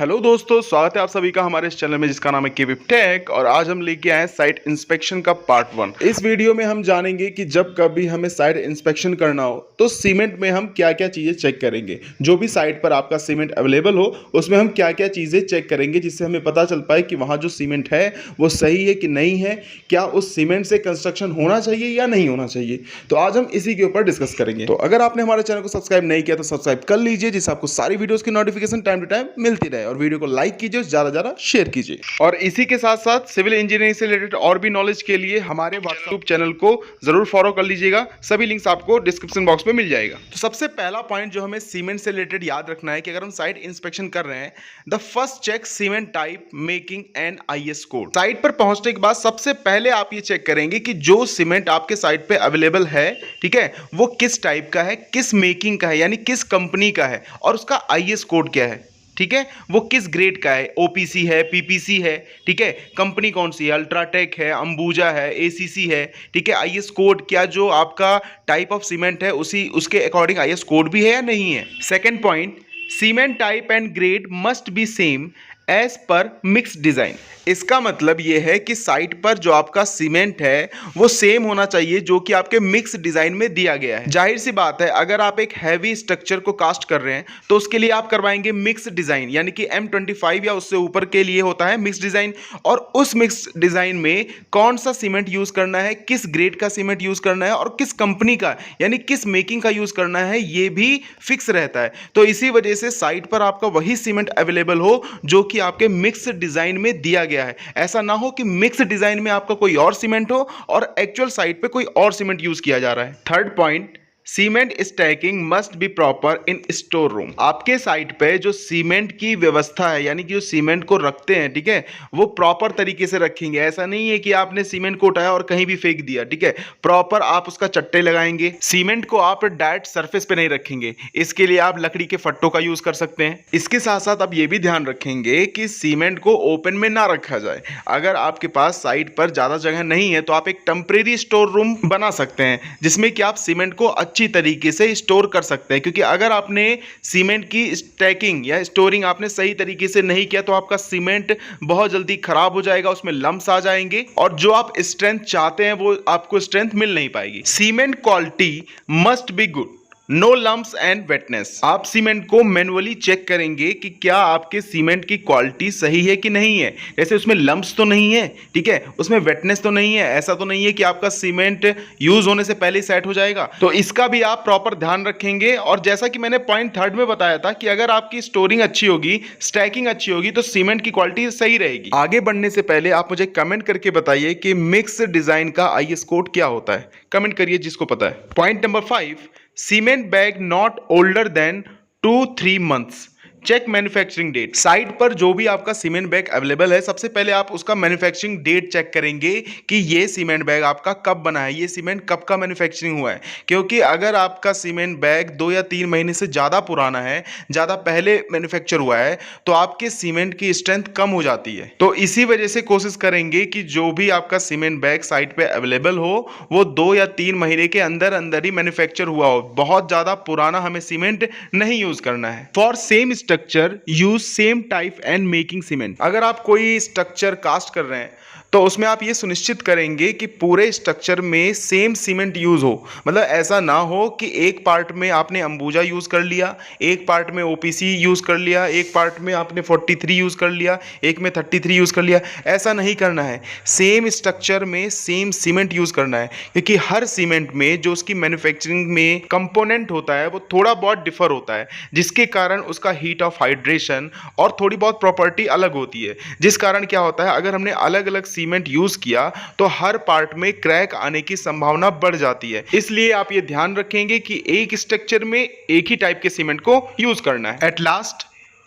Hello दोस्तों, स्वागत है आप सभी का हमारे इस चैनल में जिसका नाम है केविप टेक। और आज हम लेके आए हैं साइट इंस्पेक्शन का पार्ट 1। इस वीडियो में हम जानेंगे कि जब कभी हमें साइट इंस्पेक्शन करना हो तो सीमेंट में हम क्या क्या चीज़ें चेक करेंगे। जो भी साइट पर आपका सीमेंट अवेलेबल हो उसमें हम क्या क्या चीज़ें चेक करेंगे जिससे हमें पता चल पाए कि वहाँ जो सीमेंट है वो सही है कि नहीं है, क्या उस सीमेंट से कंस्ट्रक्शन होना चाहिए या नहीं होना चाहिए। तो आज हम इसी के ऊपर डिस्कस करेंगे। तो अगर आपने हमारे चैनल को सब्सक्राइब नहीं किया तो सब्सक्राइब कर लीजिए, जिससे आपको सारी वीडियोस की नोटिफिकेशन टाइम टू टाइम मिलती रहे। और वीडियो को लाइक कीजिए, ज्यादा ज्यादा शेयर कीजिए। और इसी के साथ साथ सिविल इंजीनियरिंग से रिलेटेड और भी नॉलेज के लिए हमारे व्हाट्सएप चैनल को जरूर फॉलो कर लीजिएगा। सभी लिंक्स आपको डिस्क्रिप्शन बॉक्स में मिल जाएगा। तो सबसे पहला पॉइंट जो हमें सीमेंट से रिलेटेड याद रखना है कि अगर हम साइट इंस्पेक्शन कर रहे हैं, the first check cement type, making and IS code. Site पर पहुंचने के बाद सबसे पहले आप ये चेक करेंगे कि जो सीमेंट आपके साइट पे अवेलेबल है, ठीक है, वो किस टाइप का है, किस मेकिंग का है, यानी किस कंपनी का है, और उसका आईएस कोड क्या है। ठीक है, वो किस ग्रेड का है, ओपीसी है, पीपीसी है, ठीक है, कंपनी कौन सी है, अल्ट्राटेक है, अंबुजा है, एसीसी है, ठीक है। आईएस कोड, क्या जो आपका टाइप ऑफ सीमेंट है उसके अकॉर्डिंग आईएस कोड भी है या नहीं है। Second point, cement type and grade must be same as per mix design. इसका मतलब यह है कि साइट पर जो आपका सीमेंट है वो सेम होना चाहिए जो कि आपके मिक्स डिजाइन में दिया गया है। जाहिर सी बात है, अगर आप एक हैवी स्ट्रक्चर को कास्ट कर रहे हैं तो उसके लिए आप करवाएंगे मिक्स डिजाइन, यानी कि M25 या उससे ऊपर के लिए होता है मिक्स डिजाइन। और उस मिक्स डिजाइन में कौन सा सीमेंट यूज करना है, किस ग्रेड का सीमेंट यूज करना है और किस कंपनी का, यानी किस मेकिंग का यूज करना है, ये भी फिक्स रहता है। तो इसी वजह से साइट पर आपका वही सीमेंट अवेलेबल हो जो कि आपके मिक्स डिजाइन में दिया गया है। ऐसा ना हो कि मिक्स डिजाइन में आपका कोई और सीमेंट हो और एक्चुअल साइट पे कोई और सीमेंट यूज किया जा रहा है। Third point, cement stacking must be proper in store room. आपके साइट पे जो सीमेंट की व्यवस्था है, यानी कि जो सीमेंट को रखते हैं, ठीक है, वो प्रॉपर तरीके से रखेंगे। ऐसा नहीं है कि आपने सीमेंट को उठाया और कहीं भी फेंक दिया, ठीक है। प्रॉपर आप उसका चट्टे लगाएंगे। सीमेंट को आप डायरेक्ट सरफेस पे नहीं रखेंगे, इसके लिए आप लकड़ी के फट्टों का यूज कर सकते हैं। इसके साथ साथ आप ये भी ध्यान रखेंगे कि सीमेंट को ओपन में ना रखा जाए। अगर आपके पास साइट पर ज्यादा जगह नहीं है तो आप एक टेम्परेरी स्टोर रूम बना सकते हैं जिसमें कि आप सीमेंट को अच्छी तरीके से स्टोर कर सकते हैं। क्योंकि अगर आपने सीमेंट की स्टैकिंग या स्टोरिंग आपने सही तरीके से नहीं किया तो आपका सीमेंट बहुत जल्दी खराब हो जाएगा, उसमें लम्प्स आ जाएंगे और जो आप स्ट्रेंथ चाहते हैं वो आपको स्ट्रेंथ मिल नहीं पाएगी। Cement quality must be good, no lumps and wetness. आप सीमेंट को मैनुअली चेक करेंगे कि क्या आपके सीमेंट की क्वालिटी सही है कि नहीं है। जैसे उसमें लम्प्स तो नहीं है, ठीक है, उसमें वेटनेस तो नहीं है, ऐसा तो नहीं है कि आपका सीमेंट यूज होने से पहले सेट हो जाएगा। तो इसका भी आप प्रॉपर ध्यान रखेंगे। और जैसा कि मैंने पॉइंट थर्ड में बताया था कि अगर आपकी स्टोरिंग अच्छी होगी, स्टैकिंग अच्छी होगी, तो सीमेंट की क्वालिटी सही रहेगी। आगे बढ़ने से पहले आप मुझे कमेंट करके बताइए कि मिक्स डिजाइन का आईएस कोड क्या होता है। कमेंट करिए जिसको पता है। Point number 5, cement bag not older than 2-3 months। Check manufacturing date. Site पर जो भी आपका सीमेंट बैग अवेलेबल है, सबसे पहले आप उसका मैन्युफैक्चरिंग डेट चेक करेंगे कि ये सीमेंट बैग आपका कब बना है, ये सीमेंट कब का मैन्युफैक्चरिंग हुआ है। क्योंकि अगर आपका सीमेंट बैग 2 या 3 महीने से ज़्यादा पुराना है, ज़्यादा पहले मैन्युफैक्चर हुआ है, तो आपके सीमेंट की स्ट्रेंथ कम हो जाती है। तो इसी वजह से कोशिश करेंगे कि जो भी आपका सीमेंट बैग साइट पर अवेलेबल हो वो 2 या 3 महीने के अंदर अंदर ही मैन्युफैक्चर हुआ हो। बहुत ज़्यादा पुराना हमें सीमेंट नहीं यूज करना है। For same structure use same type and making cement. अगर आप कोई स्ट्रक्चर कास्ट कर रहे हैं तो उसमें आप ये सुनिश्चित करेंगे कि पूरे स्ट्रक्चर में सेम सीमेंट यूज हो। मतलब ऐसा ना हो कि एक पार्ट में आपने अंबुजा यूज कर लिया, एक पार्ट में ओपीसी यूज कर लिया, एक पार्ट में आपने 43 यूज कर लिया, एक में 33 यूज कर लिया। ऐसा नहीं करना है। सेम स्ट्रक्चर में सेम सीमेंट यूज करना है। क्योंकि हर सीमेंट में जो उसकी मैन्युफैक्चरिंग में कंपोनेंट होता है वो थोड़ा बहुत डिफर होता है, जिसके कारण उसका हीट ऑफ हाइड्रेशन और थोड़ी बहुत प्रॉपर्टी अलग होती है। जिस कारण क्या होता है, अगर हमने अलग अलग सीमेंट यूज किया तो हर पार्ट में क्रैक आने की संभावना बढ़ जाती है। इसलिए आप ये ध्यान रखेंगे कि एक स्ट्रक्चर में एक ही टाइप के सीमेंट को यूज करना है। At last,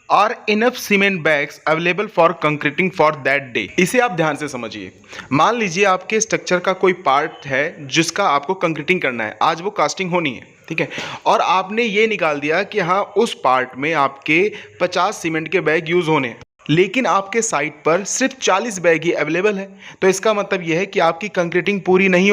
are enough cement bags available for concreting for that day. इसे आप ध्यान से समझिए। मान लीजिए आपके स्ट्रक्चर का कोई पार्ट है जिसका आपको कंक्रीटिंग करना है, आज वो कास्टिंग होनी है, ठीक है, और आपने ये निकाल दिया कि हाँ उस पार्ट में आपके 50 सीमेंट के बैग यूज होने हैं। लेकिन आपके साइट पर सिर्फ 40 बैग ही अवेलेबल है। तो इसका मतलब यह है कि आपकी कंक्रीटिंग पूरी नहीं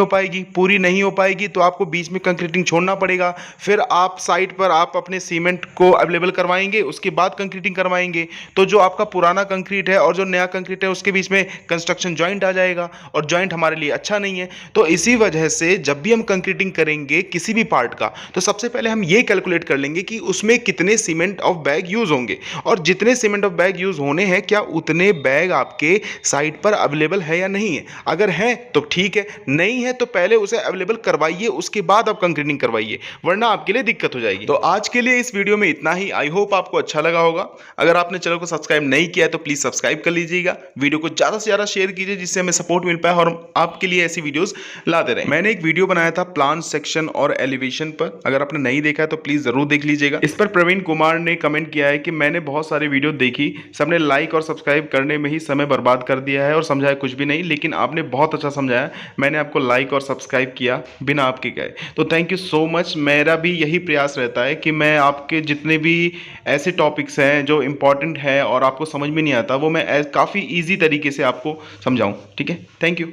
हो पाएगी तो आपको बीच में कंक्रीटिंग छोड़ना पड़ेगा। फिर आप साइट पर आप अपने सीमेंट को अवेलेबल करवाएंगे, उसके बाद कंक्रीटिंग करवाएंगे, तो जो आपका पुराना कंक्रीट है और जो नया कंक्रीट है उसके बीच में कंस्ट्रक्शन जॉइंट आ जाएगा और जॉइंट हमारे लिए अच्छा नहीं है। तो इसी वजह से जब भी हम कंक्रीटिंग करेंगे किसी भी पार्ट का, तो सबसे पहले हम ये कैलकुलेट कर लेंगे कि उसमें कितने सीमेंट ऑफ बैग यूज होंगे, और जितने सीमेंट ऑफ बैग यूज होने हैं क्या उतने बैग आपके साइट पर अवेलेबल है या नहीं है। अगर है तो ठीक है, नहीं है तो पहले उसे अवेलेबल करवाइए, उसके बाद आप कंक्रीटिंग करवाइए, वरना आपके लिए दिक्कत हो जाएगी। तो आज के लिए इस वीडियो में इतना ही। आई होप आपको अच्छा लगा होगा। अगर आपने चैनल को सब्सक्राइब नहीं किया है तो प्लीज सब्सक्राइब कर लीजिएगा, वीडियो को ज्यादा से ज्यादा शेयर कीजिए जिससे हमें सपोर्ट मिल पाए और हम आपके लिए ऐसी वीडियोस लाते रहें। मैंने एक वीडियो बनाया था प्लान सेक्शन और एलिवेशन पर, अगर आपने नहीं देखा है तो प्लीज जरूर देख लीजिएगा। इस पर प्रवीण कुमार ने कमेंट किया है कि मैंने बहुत सारे वीडियो देखी, सबने लाइक और सब्सक्राइब करने में ही समय बर्बाद कर दिया है और समझाया कुछ भी नहीं, लेकिन आपने बहुत अच्छा समझाया, मैंने आपको लाइक और सब्सक्राइब किया बिना आपके गए, तो थैंक यू सो मच। मेरा भी यही प्रयास रहता है कि मैं आपके जितने भी ऐसे टॉपिक्स हैं जो इंपॉर्टेंट है और आपको समझ में नहीं आता, वो मैं काफ़ी ईजी तरीके से आपको समझाऊं। ठीक है, थैंक यू।